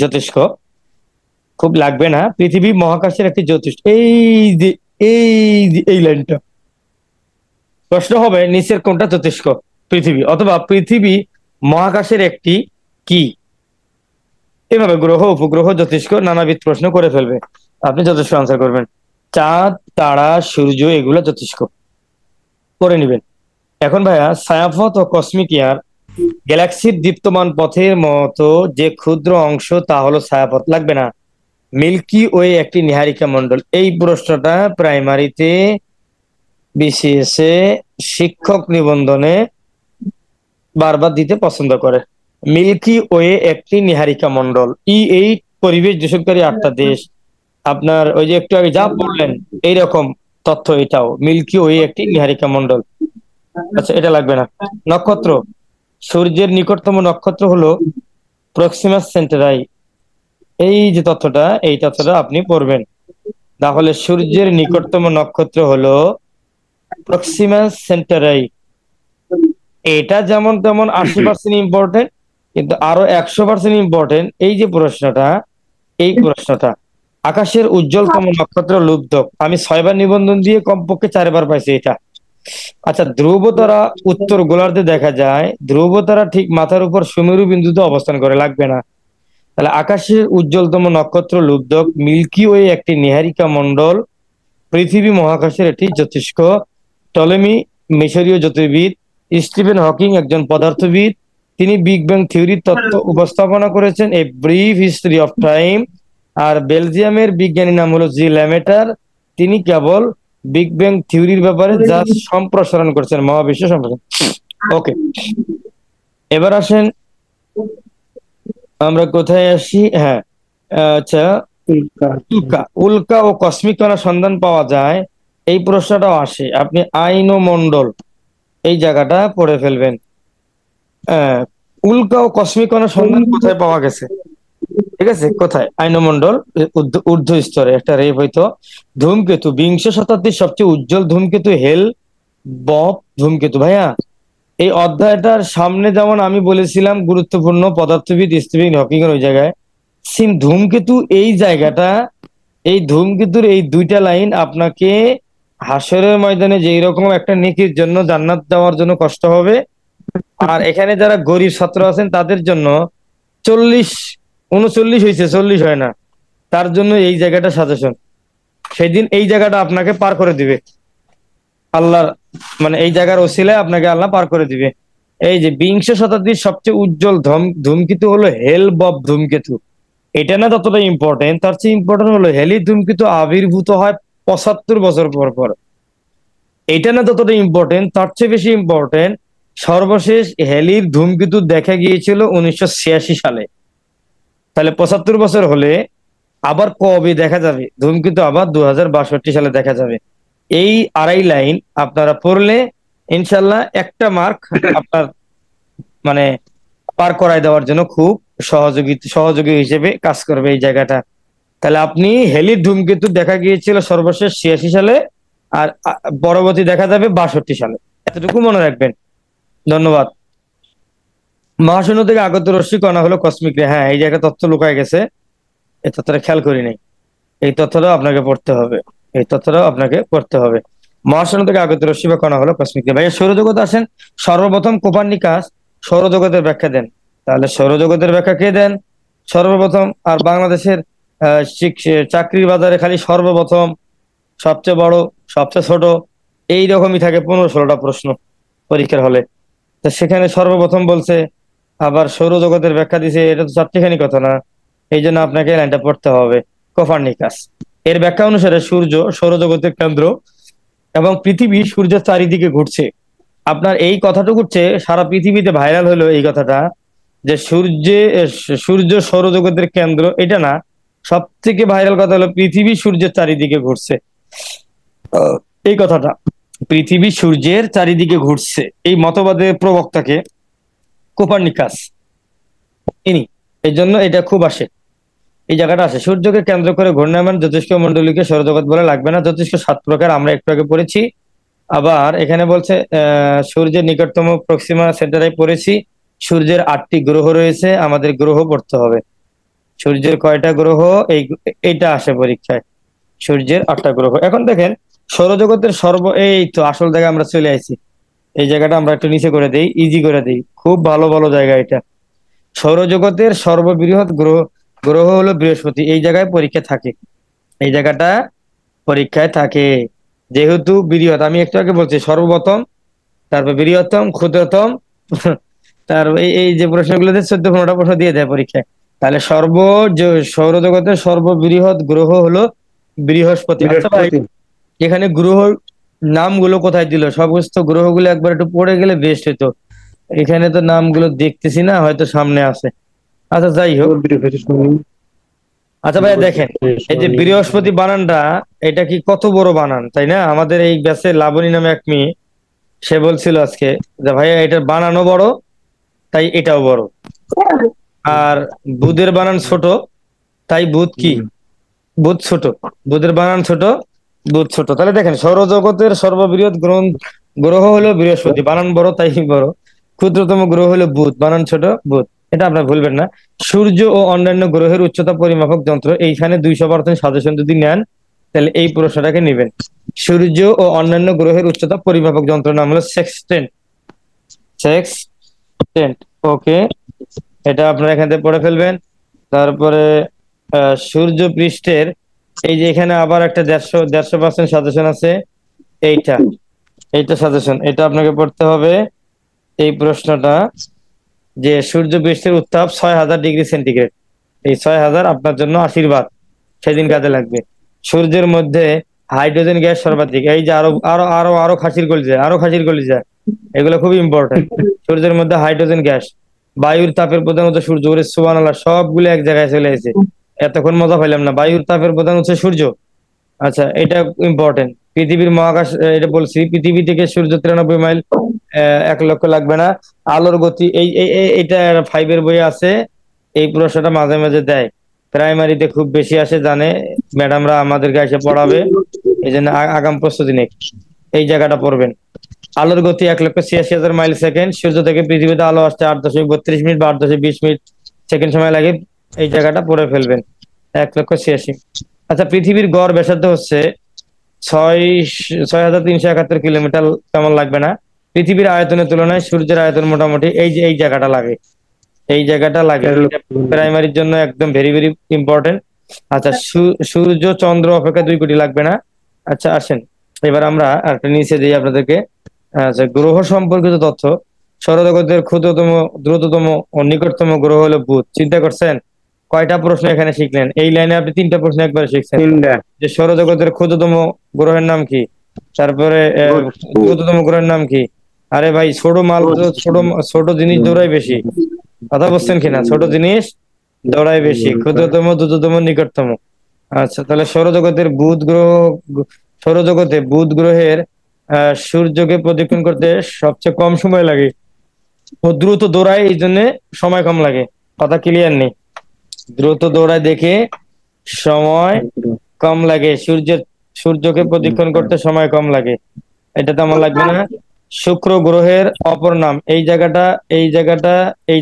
জ্যোতিষ্ক খুব লাগবে না। পৃথিবী মহাকাশের একটি জ্যোতিষ, যে এই লাইনটা প্রশ্ন হবে, নিচের কোনটা জ্যোতিষ্ক? পৃথিবী, অথবা পৃথিবী মহাকাশের একটি কি? এভাবে গ্রহ, উপগ্রহ, জ্যোতিষ্ক নানাবিধ প্রশ্ন করে ফেলবে, আপনি জ্যোতিষ্ক আনসার করবেন। চাঁদ, তারা, সূর্য, এগুলো জ্যোতিষ্ক করে নিবেন। এখন ভাইয়া, ছায়াপথ ও কসমিক ইয়ার, গ্যালাক্সির দীপ্তমান পথের মতো যে ক্ষুদ্র অংশ তা হলো ছায়াপথ, লাগবে না। মিল্কি ওয়ে একটি নীহারিকা মণ্ডল, এই প্রশ্নটা প্রাইমারিতে, বিসিএস এ, শিক্ষক নিবন্ধনে বারবার দিতে পছন্দ করে। মিল্কি ওয়ে একটি নীহারিকা মণ্ডল, এই পরিবেশ দূষণকারী 8টা দেশ, আপনার ওই যে একটু আগে যা বললেন এইরকম তথ্য, এটাও মিল্কি ওয়ে একটি নীহারিকা মণ্ডল। আচ্ছা, এটা লাগবে না। নক্ষত্র, সূর্যের নিকটতম নক্ষত্র হলো প্রক্সিমাস সেন্টারাই, এই যে তথ্যটা, এই তথ্যটা আপনি পড়বেন। তাহলে সূর্যের নিকটতম নক্ষত্র হলো প্রক্সিমাস সেন্টারাই। এটা যেমন তেমন 80% ইম্পর্টেন্ট, কিন্তু আরো 100% ইম্পর্টেন্ট এই যে প্রশ্নটা, এই প্রশ্নটা। আকাশের উজ্জ্বলতম নক্ষত্র লুব্ধক, আমি 6বার নিবন্ধন দিয়ে কমপক্ষে 4বার পাইছি এটা। আচ্ছা, ধ্রুবতারা উত্তর গোলার্ধে দেখা যায়, ধ্রুবতারা ঠিক মাথার উপর সুমেরু বিন্দুতে অবস্থান করে, লাগবে না। তাহলে আকাশের উজ্জ্বলতম নক্ষত্র লুব্ধক, মিল্কি ওয়ে একটি নীহারিকা মণ্ডল, পৃথিবী মহাকাশের একটি জ্যোতিষ্ক, টলেমি মিশরীয় জ্যোতির্বিদ, স্টিফেন হকিং একজন পদার্থবিদ, তিনি বিগ ব্যাং থিওরির তত্ত্ব উপস্থাপনা করেছেন, a brief history of time. আর বেলজিয়ামের বিজ্ঞানী নাম হলো জি ল্যামেটার, তিনি কেবল বিগ ব্যাং থিওরির ব্যাপারে যা সম্প্রসারণ করছেন, মহাবিশ্ব সম্প্রসারণ। ওকে, এবার আসেন আমরা কোথায় আসি। হ্যাঁ, আচ্ছা, উল্কা ও কসমিক কণার সন্ধান পাওয়া যায়, এই প্রশ্নটাও আসে। আপনি আইন ও মন্ডল এই জায়গাটা পড়ে ফেলবেন। উল্কা ও কসমিক কণার সন্ধান কোথায় পাওয়া গেছে? ঠিক আছে, কোথায়? আইনমন্ডল ঊর্ধ্ব স্তরে একটা রেপ হইতো। ধূমকেতু, বিংশ শতাব্দীর সবচেয়ে উজ্জ্বল ধূমকেতু হেল বব ধূমকেতু। ভাইয়া, এই অধ্যায়টার সামনে যেমন আমি বলেছিলাম গুরুত্বপূর্ণ পদার্থবিদ, স্টিফেন হকিং এর ওই জায়গায় সিম ধূমকেতু, এই জায়গাটা, এই ধূমকেতুর এই দুইটা লাইন আপনাকে হাসরের ময়দানে যেই রকম একটা নেকির জন্য জান্নাত যাওয়ার জন্য কষ্ট হবে, আর এখানে যারা গরিব ছাত্র আছেন তাদের জন্য 39 হয়েছে, 40 হয় না, তার জন্য এই জায়গাটা সাজেশন। সেদিন এই জায়গাটা আপনাকে পার করে দিবে আল্লাহর, মানে এই জায়গার ওসিলায় আপনাকে আল্লাহ পার করে দিবে। এই যে বিংশ শতাব্দীর সবচেয়ে উজ্জ্বল ধূমকেতু হলো হেল-বব ধূমকেতু। এটা না ততটা ইম্পর্টেন্ট, তার চেয়ে ইম্পর্টেন্ট হলো হেলি ধূমকেতু আবির্ভূত হয় 75 বছর পর পর। এটা না ততটা ইম্পর্টেন্ট, তার চেয়ে বেশি ইম্পর্টেন্ট সর্বশেষ হেলির ধূমকেতু দেখা গিয়েছিল 1986 সালে। তাহলে 75 বছর হলে আবার কবে দেখা যাবে ধূমকেতু? আবার 2062 সালে দেখা যাবে। এই আড়াই লাইন আপনারা পড়লে ইনশাল্লাহ একটা মার্ক আপনার মানে পার করায় দেওয়ার জন্য খুব সহযোগী হিসেবে কাজ করবে এই জায়গাটা। তাহলে আপনি হেলির ধূমকেতু দেখা গিয়েছিল সর্বশেষ 86 সালে, আর পরবর্তী দেখা যাবে 62 সালে। এতটুকু মনে রাখবেন। ধন্যবাদ। মহাশূন্য থেকে আগত রশ্মি কণা হলো কসমিক রে। হ্যাঁ, এই যে একটা তথ্য লুকায় গেছে, এই তথ্যটা খেয়াল করি নাই, এই তথ্যটাও আপনাকে পড়তে হবে, এই তথ্যটাও আপনাকে পড়তে হবে। মহাশূন্য থেকে আগত রশ্মি বা কণা হলো কসমিক রে। ভাইয়া সৌরজগতে আসেন, সর্বপ্রথম কোপার্নিকাস সৌরজগতের ব্যাখ্যা দেন। তাহলে সৌরজগতের ব্যাখ্যা কে দেন? সর্বপ্রথম। আর বাংলাদেশের চাকরির বাজারে খালি সর্বপ্রথম, সবচেয়ে বড়, সবচেয়ে ছোট, এই রকমই থাকে 15-16টা প্রশ্ন পরীক্ষার হলে। তো সেখানে সর্বপ্রথম বলছে, আবার সৌরজগতের ব্যাখ্যা দিছে, এটা তো চারটিখানি কথা না, এই জন্য আপনাকে লাইনটা পড়তে হবে। কোপার্নিকাস এর ব্যাখ্যা অনুসারে সূর্য সৌরজগতের কেন্দ্র এবং পৃথিবী সূর্যের চারিদিকে ঘুরছে। আপনার এই কথাটুকু হচ্ছে সারা পৃথিবীতে ভাইরাল হলো এই কথাটা, যে সূর্য সৌরজগতের কেন্দ্র, এটা না, সব থেকে ভাইরাল কথা হলো পৃথিবী সূর্যের চারিদিকে ঘুরছে। এই কথাটা, পৃথিবী সূর্যের চারিদিকে ঘুরছে, এই মতবাদের প্রবক্তাকে কোপার্নিকাস ইনি। এই জন্য এটা খুব আসে, এই জায়গাটা আসে। সূর্যকে কেন্দ্র করে ঘূর্ণায়মান জ্যোতিষ্ক মণ্ডলীকে সৌরজগৎ বলে লাগবে না। জ্যোতিষ্ক 7 প্রকার, আমরা একটু আগে পড়েছি। আবার এখানে বলছে সূর্যের নিকটতম প্রক্সিমা সেন্টারে পড়েছি। সূর্যের 8টি গ্রহ রয়েছে, আমাদের গ্রহ পড়তে হবে। সূর্যের কয়টা গ্রহ, এইটা আসে পরীক্ষায়, সূর্যের 8টা গ্রহ। এখন দেখেন সৌরজগতের এই তো আসল জায়গায় আমরা চলে আসছি। এই জায়গাটা আমরা একটু নিচে করে দেই, ইজি করে দিই, খুব ভালো ভালো জায়গা এটা। সৌরজগতের সর্ববৃহৎ গ্রহ হলো বৃহস্পতি। এই জায়গায় পরীক্ষা থাকে, এই জায়গাটা পরীক্ষায় থাকে। যেহেতু বৃহৎ, আমি একটু আগে বলছি সর্বপ্রথম, তারপর বৃহত্তম, ক্ষুদ্রতম, তার এই যে প্রশ্নগুলোতে 14-15টা প্রশ্ন দিয়ে দেয় পরীক্ষায়। তাহলে সৌরজগতের সর্ববৃহৎ গ্রহ হলো বৃহস্পতি। আচ্ছা ভাই, এখানে গ্রহ নামগুলো কোথায় দিল? সমস্ত গ্রহগুলো একবার একটু পড়ে গেলে বেস্ট হতো। এখানে তো নামগুলো দেখতেছি না, হয়তো সামনে আছে। আচ্ছা যাই হোক। আচ্ছা ভাইয়া দেখেন, এই যে বৃহস্পতি বানানটা, এটা কি কত বড় বানান, তাই না? আমাদের এই ব্যাচে লাবণী নামে এক মেয়ে, সে বলছিল আজকে যে ভাইয়া এটার বানানো বড়, তাই এটাও বড়। আর বুধের বানান ছোট, তাই বুধ কি, বুধ ছোট। বুধের বানান ছোট, বুধ ছোট। তাহলে দেখেন সৌরজগতের সর্ববৃহৎ গ্রহ হলো বৃহস্পতি, বানান বড় তাই বড়। ক্ষুদ্রতম গ্রহ হলো বুধ, বানান ছোট, বুধ। এটা আপনার ভুলবেন না। সূর্য ও অন্যান্য গ্রহের উচ্চতা পরিমাপক যন্ত্র, এইখানে 200% সাজেশন যদি নেন তাহলে এই প্রশ্নটাকে নেবেন। সূর্য ও অন্যান্য গ্রহের উচ্চতা পরিমাপক যন্ত্র নাম হলো সেক্সটেন্ট। সেক্সটেন্ট, ওকে, এটা আপনারা এখান থেকে পড়ে ফেলবেন। তারপরে সূর্য পৃষ্ঠের, এই যে এখানে আবার একটা 150% সাজেশন আছে, এইটা সাজেশন, এটা আপনাকে পড়তে হবে। এই প্রশ্নটা, যে সূর্য পৃষ্ঠের উত্তাপ 6000 ডিগ্রি সেন্টিগ্রেড, এই 6000 আপনার জন্য আশীর্বাদ, সেদিন কাজে লাগবে। সূর্যের মধ্যে হাইড্রোজেন গ্যাস সর্বাধিক, এই যে আরো খাসির কলিজা, এগুলো খুব ইম্পর্টেন্ট। সূর্যের মধ্যে হাইড্রোজেন গ্যাস, বায়ুর তাপের প্রধান উৎস সূর্য। ওরে সুবহানাল্লাহ, সবগুলো এক জায়গায় চলে এসেছে, এতক্ষণ মজা পাইলাম না। বায়ুর তাপের প্রধান উৎস সূর্য, আচ্ছা এটা ইম্পর্টেন্ট। পৃথিবীর মহাকাশ, এটা বলছি, পৃথিবী থেকে সূর্য 93 মাইল, 1 লক্ষ লাগবে না। আলোর গতি, এইটা 5 এর বইয়ে আছে। এই প্রশ্নটা মাঝে মাঝে দেয়, প্রাইমারিতে খুব বেশি আসে, জানে ম্যাডামরা আমাদেরকে এসে পড়াবে, এই জন্য আগাম প্রস্তুতি নেই। এই জায়গাটা পড়বেন। আলোর গতি 1,86,000 মাইল সেকেন্ড। সূর্য থেকে পৃথিবীতে আলো আসতে 8.32 মিনিট বা 8.20 সেকেন্ড সময় লাগে। এই জায়গাটা পড়ে ফেলবেন, 1,86,000। আচ্ছা, পৃথিবীর গড় ব্যাসার্ধ হচ্ছে 6,371 কিলোমিটার। তেমন লাগবে না। পৃথিবীর আয়তনের তুলনায় সূর্যের আয়তন মোটামুটি এই যে এই জায়গাটা লাগে, এই জায়গাটা লাগে। এটা প্রাইমারির জন্য একদম ভেরি ভেরি ইম্পর্টেন্ট। আচ্ছা, সূর্য চন্দ্র অপেক্ষা 2 কোটি লাগবে না। আচ্ছা আসেন, এবার আমরা একটা নিচে দিই আপনাদেরকে। আচ্ছা, গ্রহ সম্পর্কিত তথ্য। সৌরজগতের ক্ষুদ্রতম, দ্রুততম ও নিকটতম গ্রহ হলো বুধ। চিন্তা করছেন কয়টা প্রশ্ন এখানে শিখলেন? এই লাইনে আপনি 3টা প্রশ্ন একবারে শিখছেন। যে সৌরজগতের ক্ষুদ্রতম গ্রহের নাম কি, তারপরে দ্রুততম গ্রহের নাম কি। আরে ভাই, ছোট মাল তো ছোট ছোট জিনিস দৌড়ায় বেশি। কথা বলছেন কিনা? ছোট জিনিস দৌড়ায় বেশি। ক্ষুদ্রতম, দ্রুততম, নিকটতম। আচ্ছা, তাহলে সৌরজগতে বুধ গ্রহের সূর্যকে প্রদক্ষিণ করতে সবচেয়ে কম সময় লাগে। ও দ্রুত দৌড়ায়, এই জন্য সময় কম লাগে। কথা ক্লিয়ার নেই? দ্রুত দৌড়ায় দেখে সময় কম লাগে। সূর্যকে প্রদক্ষিণ করতে সময় কম লাগে। এটা তেমন লাগবে না। শুক্র গ্রহের অপর নাম। এই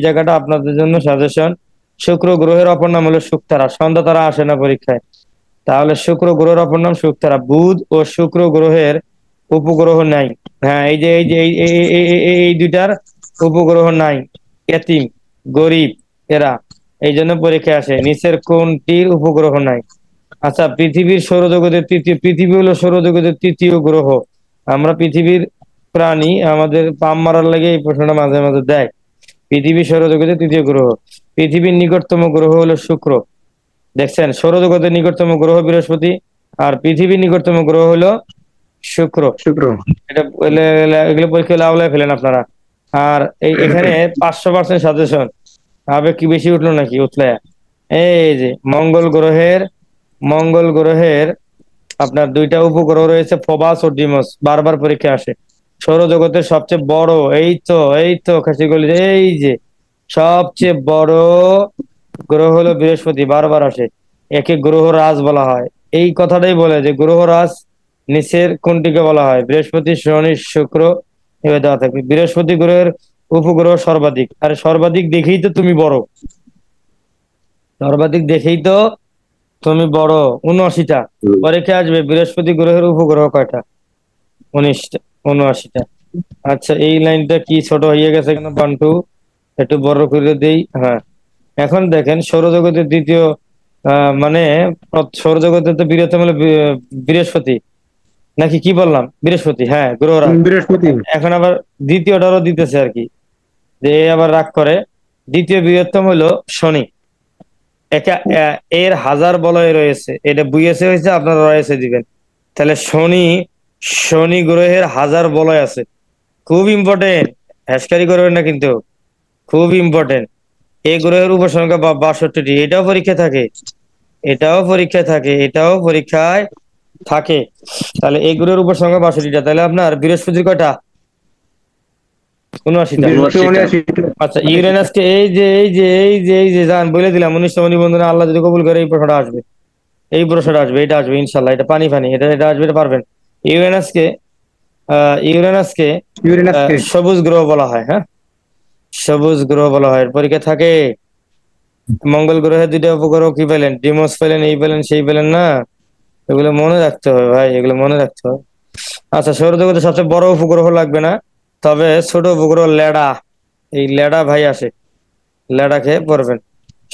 জায়গাটা আপনাদের জন্য সাজেশন। শুক্র গ্রহের অপর নাম হলো শুকতারা। সন্ধ্যা তারা আসে না পরীক্ষায়। তাহলে শুক্র গ্রহের অপর নাম শুকতারা। বুধ ও শুক্র গ্রহের উপগ্রহ নাই। হ্যাঁ, এই যে এই যে এই এই- এই- এই- এই- এই দুইটার উপগ্রহ নাই। এতিম, গরিব এরা, এই জন্য পরীক্ষায় আসে। নিচের কোনটির উপগ্রহ নাই? আচ্ছা, পৃথিবী হলো সৌরজগতের তৃতীয় গ্রহ। আমরা পৃথিবীর প্রাণী, আমাদের পাম মারার লাগে এই প্রশ্নটা মাঝে মাঝে দেয়। পৃথিবী সৌরজগতের তৃতীয় গ্রহ। পৃথিবীর নিকটতম গ্রহ হলো শুক্র। দেখছেন, সৌরজগতের নিকটতম গ্রহ বৃহস্পতি, আর পৃথিবীর নিকটতম গ্রহ হলো শুক্র। শুক্র। এটা এগুলো পরীক্ষা লাউলায় ফেলেন আপনারা। আর এখানে 500% সাজেশন। আবে কি বেশি উঠলো নাকি? উঠলে এই যে মঙ্গল গ্রহের আপনার 2টা উপগ্রহ রয়েছে, ফোবাস ও ডিমোস। বারবার পরীক্ষা আসে। সৌরজগতের সবচেয়ে বড়, এই তো খাসিগুলি, এই যে সবচেয়ে বড় গ্রহ হলো বৃহস্পতি। বারবার আসে। একে গ্রহরাজ বলা হয়। এই কথাটাই বলে যে গ্রহরাজ নিচের কোনটিকে বলা হয়? বৃহস্পতি, শনি, শুক্র, এভাবে দেওয়া থাকবে। বৃহস্পতি গ্রহের উপগ্রহ সর্বাধিক। আরে সর্বাধিক দেখেই তো তুমি বড়। সর্বাধিক দেখেই তো তুমি বড়। 79টা। পরীক্ষা আসবে বৃহস্পতি গ্রহের উপগ্রহ কয়টা? 19টা। 79টা। আচ্ছা, এই লাইনটা কি ছোট হয়ে গেছে কেন বান্টু? একটু বড় করে দেই। হ্যাঁ, এখন দেখেন সৌরজগতের দ্বিতীয় মানে সৌরজগতের তো বৃহত্তম হলো বৃহস্পতি, নাকি কি বললাম? বৃহস্পতি, হ্যাঁ, গ্রহরাজ। বৃহস্পতি। এখন আবার দ্বিতীয়টারও দিতেছে আর কি, যে এ আবার রাগ করে। দ্বিতীয় বৃহত্তম হলো শনি। এর 1000 বলয় রয়েছে। এটা বুঝেছে হয়েছে, আপনারা রয়েছে দিবেন। তাহলে শনি গ্রহের 1000 বলয় আছে। খুব ইম্পর্টেন্ট, হ্যাসকারি করবেন না কিন্তু, খুব ইম্পর্টেন্ট। এই গ্রহের উপসংখ্যা 62টি। এটাও পরীক্ষায় থাকে। তাহলে এই গ্রহের উপসংখ্যা 62টা। তাহলে আপনার বৃহস্পতির কয়টা? 79টা। বৃহস্পতি 79। আচ্ছা, ইউরেনাসকে এই যে জান বলে দিলাম, 19 নিবন্ধনে আল্লাহ যদি কবুল করে এই প্রশ্নটা আসবে, এটা আসবে ইনশাল্লাহ। এটা পানি ফানি, এটা আসবে, এটা পারবেন। ইউরেনাসকে ইউরেনাসকে ইউরেনাসকে সবুজ গ্রহ বলা হয়। হ্যাঁ, সবুজ গ্রহ বলা হয়। এর পরীক্ষা থাকে। মঙ্গল গ্রহের 2টা উপগ্রহ কি পেলেন? ডিমোস পেলেন, এই পেলেন, সেই পেলেন না। এগুলো মনে রাখতে হবে ভাই, এগুলো মনে রাখতে হবে। আচ্ছা, সৌরজগতের সবচেয়ে বড় উপগ্রহ লাগবে না, তবে ছোট উপগ্রহ ল্যাডা। এই ল্যাডা ভাই আসে, ল্যাডা খেয়ে পড়বেন।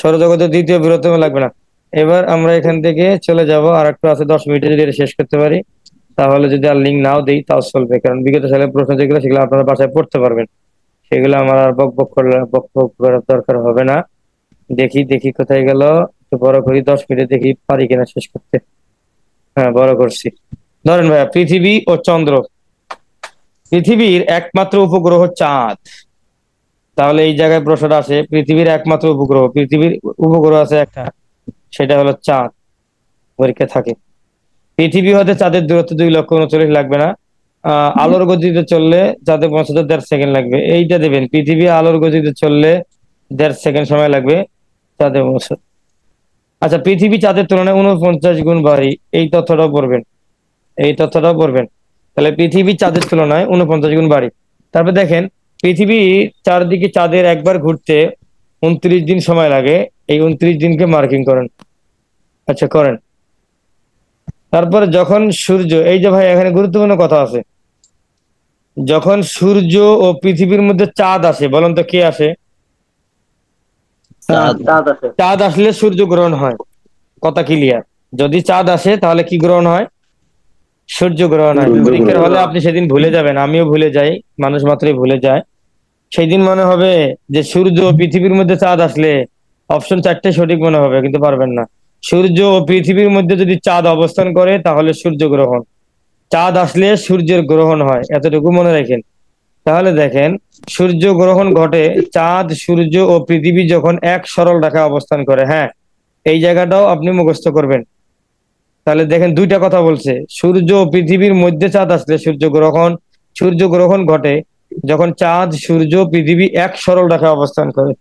সৌরজগতের দ্বিতীয় বৃহত্তম লাগবে না। এবার আমরা এখান থেকে চলে যাব। আর একটু আছে 10 মিনিটে, যদি এটা শেষ করতে পারি তাহলে, যদি আর লিঙ্ক নাও দিই তাও চলবে। কারণ বিগত সালের প্রশ্ন যেগুলো, সেগুলো আপনারা বাসায় পড়তে পারবেন। সেগুলো আমার আর বক করার দরকার হবে না। দেখি দেখি কোথায় গেল। একটু বড় করি, 10 মিনিটে দেখি পারি কিনা শেষ করতে। হ্যাঁ, বড় করছি। ধরেন ভাইয়া, পৃথিবী ও চন্দ্র। পৃথিবীর একমাত্র উপগ্রহ চাঁদ। তাহলে এই জায়গায় প্রশ্নটা আসে, পৃথিবীর একমাত্র উপগ্রহ আছে একটা, সেটা হলো চাঁদ। পরীক্ষা থাকে। পৃথিবী হতে চাঁদের দূরত্ব 2,39,000 লাগবে না। আলোর গতিতে চললে চাঁদে পৌঁছাতে 1.5 সেকেন্ড লাগবে। এইটা দেবেন, পৃথিবী আলোর গতিতে চললে 1.5 সেকেন্ড সময় লাগবে চাঁদে পৌঁছাতে। আচ্ছা, পৃথিবী চাঁদের তুলনায় 49 গুণ ভারী। এই তথ্যটাও পড়বেন। তাহলে পৃথিবী চাঁদের তুলনায় 49 গুণ বাড়ি। তারপর দেখেন পৃথিবী চারদিকে চাঁদের একবার ঘুরতে 29 দিন সময় লাগে। এই 29 দিনকে মার্কিং করেন। আচ্ছা করেন। তারপরে যখন সূর্য, এই যে ভাই এখানে গুরুত্বপূর্ণ কথা আছে, যখন সূর্য ও পৃথিবীর মধ্যে চাঁদ আসে, বলেন তো কে আসে? চাঁদ আসলে সূর্য গ্রহণ হয়। কথা ক্লিয়ার? যদি চাঁদ আসে তাহলে কি গ্রহণ হয়? সূর্য গ্রহণ হয়। পরীক্ষার হলে আপনি সেদিন ভুলে যাবেন, আমিও ভুলে যাই, মানুষ মাত্রই ভুলে যায়। সেই দিন মনে হবে যে সূর্য ও পৃথিবীর মধ্যে চাঁদ আসলে অপশন 4টে সঠিক মনে হবে, কিন্তু পারবেন না। সূর্য ও পৃথিবীর মধ্যে যদি চাঁদ অবস্থান করে তাহলে সূর্য গ্রহণ, চাঁদ আসলে সূর্যের গ্রহণ হয়, এতটুকু মনে রাখেন। তাহলে দেখেন সূর্য গ্রহণ ঘটে চাঁদ, সূর্য ও পৃথিবী যখন এক সরল রেখায় অবস্থান করে। হ্যাঁ, এই জায়গাটাও আপনি মুখস্থ করবেন। তাহলে দেখেন দুইটা কথা বলছে, সূর্য ও পৃথিবীর মধ্যে চাঁদ আসলে সূর্য গ্রহণ ঘটে যখন চাঁদ, সূর্য, পৃথিবী এক সরল রেখায় অবস্থান করে।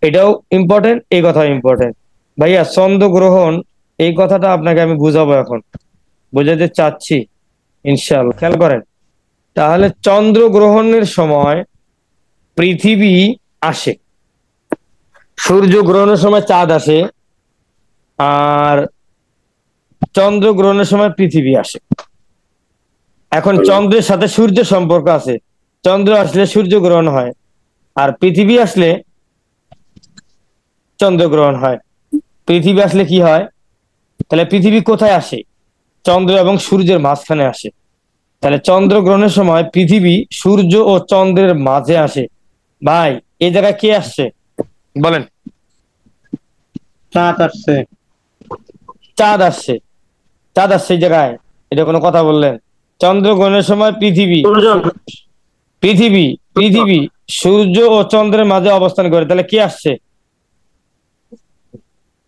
এটাও ইম্পর্টেন্ট, এই কথাও ইম্পর্টেন্ট। ভাইয়া চন্দ্র গ্রহণ, এই কথাটা আপনাকে আমি বুঝাবো এখন, বোঝাতে চাচ্ছি ইনশাআল্লাহ, খেয়াল করেন। তাহলে চন্দ্র গ্রহণের সময় পৃথিবী আসে, সূর্য গ্রহণের সময় চাঁদ আসে, আর চন্দ্র গ্রহণের সময় পৃথিবী আসে। এখন চন্দ্রের সাথে সূর্যের সম্পর্ক আছে, চন্দ্র আসলে সূর্য গ্রহণ হয়, আর পৃথিবী আসলে চন্দ্রগ্রহণ হয়। পৃথিবী আসলে কি হয়? তাহলে পৃথিবী কোথায় আসে? চন্দ্র এবং সূর্যের মাঝখানে আসে। তাহলে চন্দ্রগ্রহণের সময় পৃথিবী সূর্য ও চন্দ্রের মাঝে আসে। ভাই এই জায়গায় কে আসছে বলেন? চাঁদ আসছে। চাঁদ আসছে, চাঁদ আসছে এই জায়গায়, এটা কোনো কথা বললেন? চন্দ্রগ্রহণের সময় পৃথিবী পৃথিবী পৃথিবী সূর্য ও চন্দ্রের মাঝে অবস্থান করে, তাহলে কে আসছে?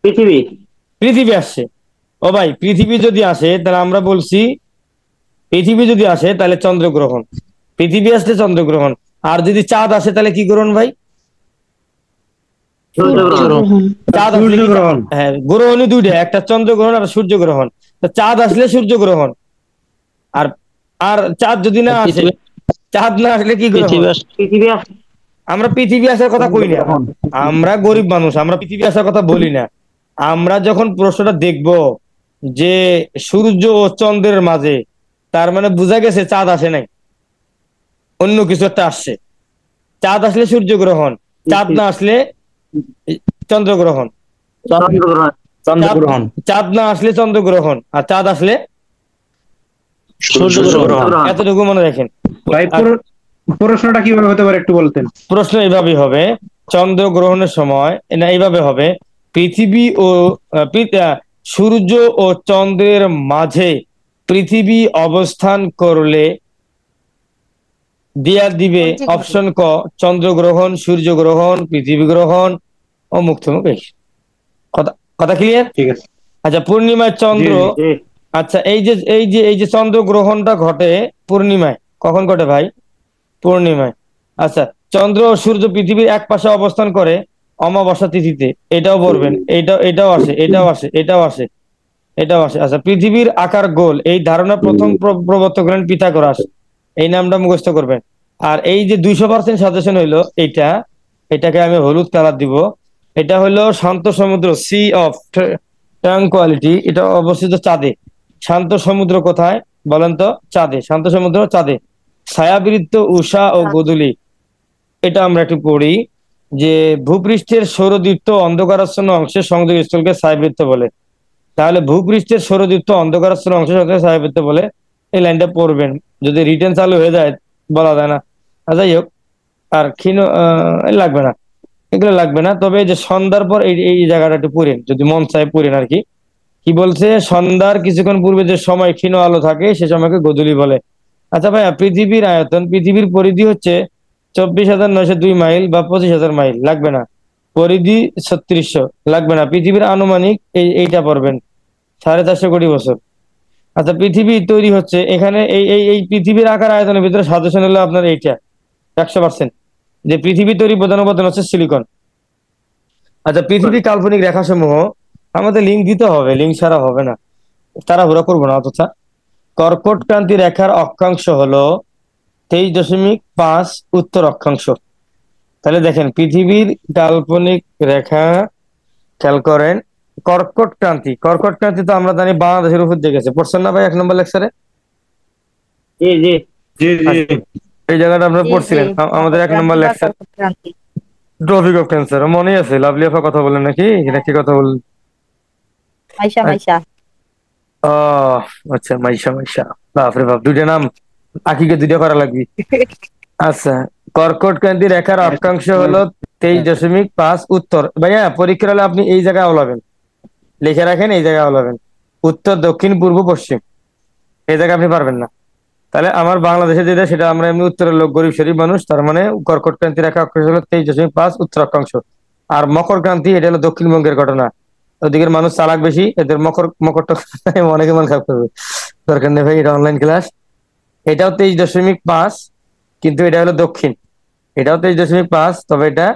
পৃথিবী। পৃথিবী আসছে। ও ভাই পৃথিবী যদি আসে তাহলে আমরা বলছি, পৃথিবী যদি আসে তাহলে চন্দ্রগ্রহণ, পৃথিবী আসলে চন্দ্রগ্রহণ। আর যদি চাঁদ আসে তাহলে কি গ্রহণ ভাই? চাঁদ আসলে সূর্য গ্রহণ। হ্যাঁ, গ্রহণই দুইটা, একটা চন্দ্রগ্রহণ আর সূর্য গ্রহণ। তো চাঁদ আসলে সূর্য গ্রহণ, আর আর চাঁদ যদি না আসে, চাঁদ না আসলে কি গ্রহণ? আমরা পৃথিবী আসার কথা কই না, আমরা গরিব মানুষ, আমরা পৃথিবী আসার কথা বলি না। আমরা যখন প্রশ্নটা দেখব যে সূর্য ও চন্দ্রের মাঝে, তার মানে বোঝা গেছে চাঁদ আসে নাই, অন্য কিছু একটা আসছে। চাঁদ আসলে সূর্য গ্রহণ, চাঁদ না আসলে চন্দ্রগ্রহণ, চাঁদ না আসলে চন্দ্রগ্রহণ, আর চাঁদ আসলে সূর্য গ্রহণ। এতটুকু মনে রাখেন। ভাই প্রশ্নটা কিভাবে হতে পারে একটু বলতেন? প্রশ্ন এইভাবে হবে, চন্দ্রগ্রহণের সময় না এইভাবে হবে, পৃথিবী ও সূর্য ও চন্দ্রের মাঝে পৃথিবী অবস্থান করলে দিয়া দিবে অপশন ক চন্দ্রগ্রহণ, সূর্য গ্রহণ, পৃথিবী গ্রহণ ও মুক্তমুখ। কথা কথা ক্লিয়ার? ঠিক আছে। আচ্ছা পূর্ণিমায় চন্দ্র, আচ্ছা এই যে চন্দ্রগ্রহণটা ঘটে পূর্ণিমায়, কখন ঘটে ভাই? পূর্ণিমায়। আচ্ছা চন্দ্র ও সূর্য পৃথিবীর এক পাশে অবস্থান করে অমাবস্যা তিথিতে, এটাও বলবেন, এটাও আসে, এটাও আসে, এটাও আসে, এটাও আসে। আচ্ছা পৃথিবীর আকার গোল, এই ধারণা প্রথম প্রবর্তক হলেন পিথাগোরাস, এই নামটা মুখস্থ করবেন। আর এই যে 200% সাজেশন হইলো এইটা, এটাকে আমি হলুদ কালার দিব। এটা হলো শান্ত সমুদ্র, সি অফ ট্রাঙ্কুয়ালিটি, এটা অবস্থিত চাঁদে। শান্ত সমুদ্র কোথায় বলেন তো? চাঁদে। শান্ত সমুদ্র চাঁদে। ছায়াবৃত্ত উষা ও গোধূলি, এটা আমরা একটু পড়ি যে ভূপৃষ্ঠের সৌরদীপ্ত অন্ধকারাচ্ছন্ন অংশের সংযোগ স্থলকে ছায়াবৃত্ত বলে। তাহলে ভূপৃষ্ঠের সৌরদীপ্ত অন্ধকারাচ্ছন্ন অংশের সংযোগ ছায়াবৃত্ত বলে, এই লাইনটা পড়বেন। যদি রিটেন চালু হয়ে যায় বলা যায় না, যাই হোক। আর ক্ষীণ লাগবে না, এগুলো লাগবে না। তবে যে সন্ধ্যার পর এই এই জায়গাটা একটু পড়েন, যদি মন চায় পড়েন আর কি। কি বলছে? সন্ধ্যার কিছুক্ষণ পূর্বে যে সময় ক্ষীণ আলো থাকে সে সময়কে গোধূলি বলে। আচ্ছা ভাইয়া পৃথিবীর আয়তন, পৃথিবীর পরিধি হচ্ছে 24,902 মাইল বা 25,000 মাইল, লাগবে না। পরিধি 3600, লাগবে না। পৃথিবীর আনুমানিক এইটা পড়বেন, 450 কোটি বছর। আচ্ছা পৃথিবী তৈরি হচ্ছে এখানে এই এই এই পৃথিবীর আকার আয়তনের ভিতরে সাজেশন হলো আপনার এইটা 100%, যে পৃথিবী তৈরি প্রধান উপাদান হচ্ছে সিলিকন। আচ্ছা পৃথিবী কাল্পনিক রেখাসমূহ, আমাদের লিঙ্ক দিতে হবে, লিঙ্ক ছাড়া হবে না, তাড়াহুড়া করবো না অতটা। কর্কটক্রান্তি রেখার অক্ষাংশ হলো 23.5 উত্তর অক্ষাংশ। তাহলে দেখেন পৃথিবীর কাল্পনিক রেখা, খেয়াল করেন, কর্কটক্রান্তি তো আমরা জানি বাংলাদেশের উপর দিয়ে গেছে, পড়ছেন না ভাই 1 নম্বর লেকচারে? জি জি জি জি এই জায়গাটা আপনারা জি জি পড়ছিলেন আমাদের 1 নম্বর মকরক্রান্তি বা লেকচার, কর্কটক্রান্তি। ট্রপিক অফ ক্যান্সার, মনে আছে? লাভলি আপা কথা বলেন নাকি, এটা কি কথা বলেন? মাইশা মাইশা। ও আচ্ছা, মাইশা মাইশা, বাপরে বাপ, দুইটা নাম আকিকে দুইটা করা লাগবে। আচ্ছা, কর্কটক্রান্তি রেখার অক্ষাংশ হলো 23.5 উত্তর। ভাইয়া পরীক্ষার হলে আপনি এই জায়গায় ওলাবেন, লিখে রাখেন, এই জায়গায় ওলাবেন, উত্তর, দক্ষিণ, পূর্ব, পশ্চিম, এই জায়গায় আপনি পারবেন না। তাহলে আমার বাংলাদেশে যেটা, সেটা আমরা এমনি উত্তরের লোক, গরিব শরীফ মানুষ, তার মানে কর্কটক্রান্তি রেখা অক্ষাংশ হলো 23.5 উত্তর অক্ষাংশ। আর মকরক্রান্তি, এটা হলো দক্ষিণবঙ্গের ঘটনা। ওদিকের মানুষ চালাক বেশি, এদের মকরটা অনেকে মন খারাপ করবে, দরকার নেই ভাই, এটা অনলাইন ক্লাস। এটাও 23.5, কিন্তু এটা হলো দক্ষিণ। এটাও 23.5, তবে এটা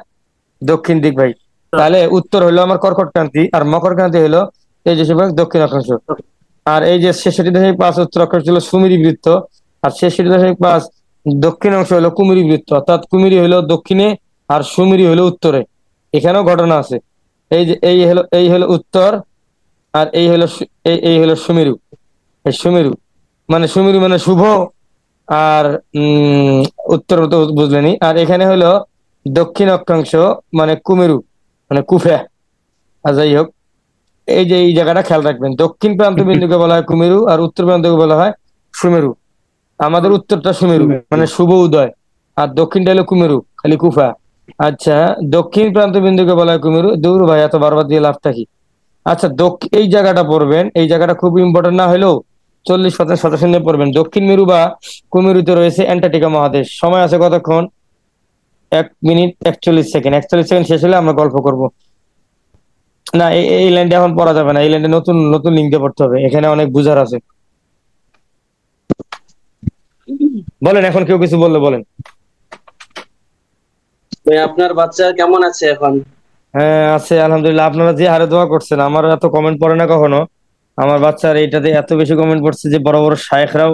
দক্ষিণ দিক ভাই। তাহলে উত্তর হলো আমার কর্কটক্রান্তি, আর মকরক্রান্তি হলো 23.5 দক্ষিণ অক্ষাংশ। আর এই যে 66.5 উত্তর অক্ষাংশ হলো সুমেরু বৃত্ত, আর 66.5 দক্ষিণ অংশ হলো কুমিরি বৃত্ত, অর্থাৎ কুমিরি হলো দক্ষিণে আর সুমেরু হলো উত্তরে। এখানেও ঘটনা আছে। এই যে এই হলো উত্তর, আর এই হলো সুমেরু। এই সুমেরু মানে শুভ, আর উত্তর তো বুঝলেনি। আর এখানে হলো দক্ষিণ অক্ষাংশ, মানে কুমেরু, মানে কুফা। আর যাই হোক, এই যে এই জায়গাটা খেয়াল রাখবেন, দক্ষিণ প্রান্ত বিন্দুকে বলা হয় কুমেরু, আর উত্তর প্রান্তকে বলা হয় সুমেরু। আমাদের উত্তরটা সুমেরু, মানে শুভ উদয়, আর দক্ষিণটা হলো কুমেরু, খালি কুফা। আচ্ছা, দক্ষিণ প্রান্ত বিন্দুকে বলা হয় কুমেরু। দূর ভাই, এত বারবার দিয়ে লাভটা কি? আচ্ছা, এই জায়গাটা পড়বেন, এই জায়গাটা খুব ইম্পর্টেন্ট না হলেও 40% শতাংশ নিয়ে পড়বেন। দক্ষিণ মেরু বা কুমেরুতে রয়েছে অ্যান্টার্কটিকা মহাদেশ। সময় আছে কতক্ষণ? 1 মিনিট 41 সেকেন্ড। 41 সেকেন্ড শেষ হলে আমরা গল্প করব। না, এই লাইনটা এখন পড়া যাবে না, এই লাইনটা নতুন নতুন লিঙ্ক দিয়ে পড়তে হবে, এখানে অনেক বুঝার আছে। বলেন, এখন কেউ কিছু বললে বলেন। আপনার বাচ্চা কেমন আছে এখন? হ্যাঁ আছে, আলহামদুলিল্লাহ। আপনারা যে হারে দোয়া করছেন, আমার এত কমেন্ট পড়ে না কখনো। আমার বাচ্চার এইটাতে এত বেশি কমেন্ট পড়ছে যে বড় বড় শায়েখরাও,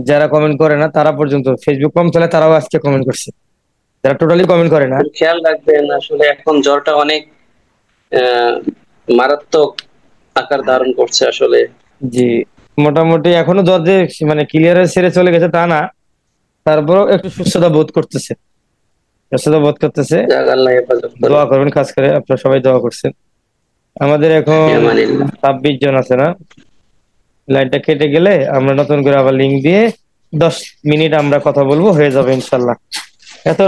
যারা কমেন্ট করে না তারা পর্যন্ত, ফেসবুক কম চলে তারাও আজকে কমেন্ট করছে, যারা টোটালি কমেন্ট করে না। খেয়াল রাখবেন, আসলে এখন জ্বরটা অনেক মারাত্মক আকার ধারণ করছে আসলে। জি, মোটামুটি এখনো জ্বর যে মানে ক্লিয়ার হয়ে সেরে চলে গেছে তা না, তারপরেও একটু সুস্থতা বোধ করতেছে। যাক, আল্লাহ হেফাজত করুন। দোয়া করবেন, খাস করে আপনারা সবাই দোয়া করছেন। আমাদের এখন আমানিল্লাহ। 26 জন আছে না? লাইনটা কেটে গেলে আমরা নতুন করে আবার লিঙ্ক দিয়ে 10 মিনিট আমরা কথা বলবো, হয়ে যাবে ইনশাল্লাহ। এত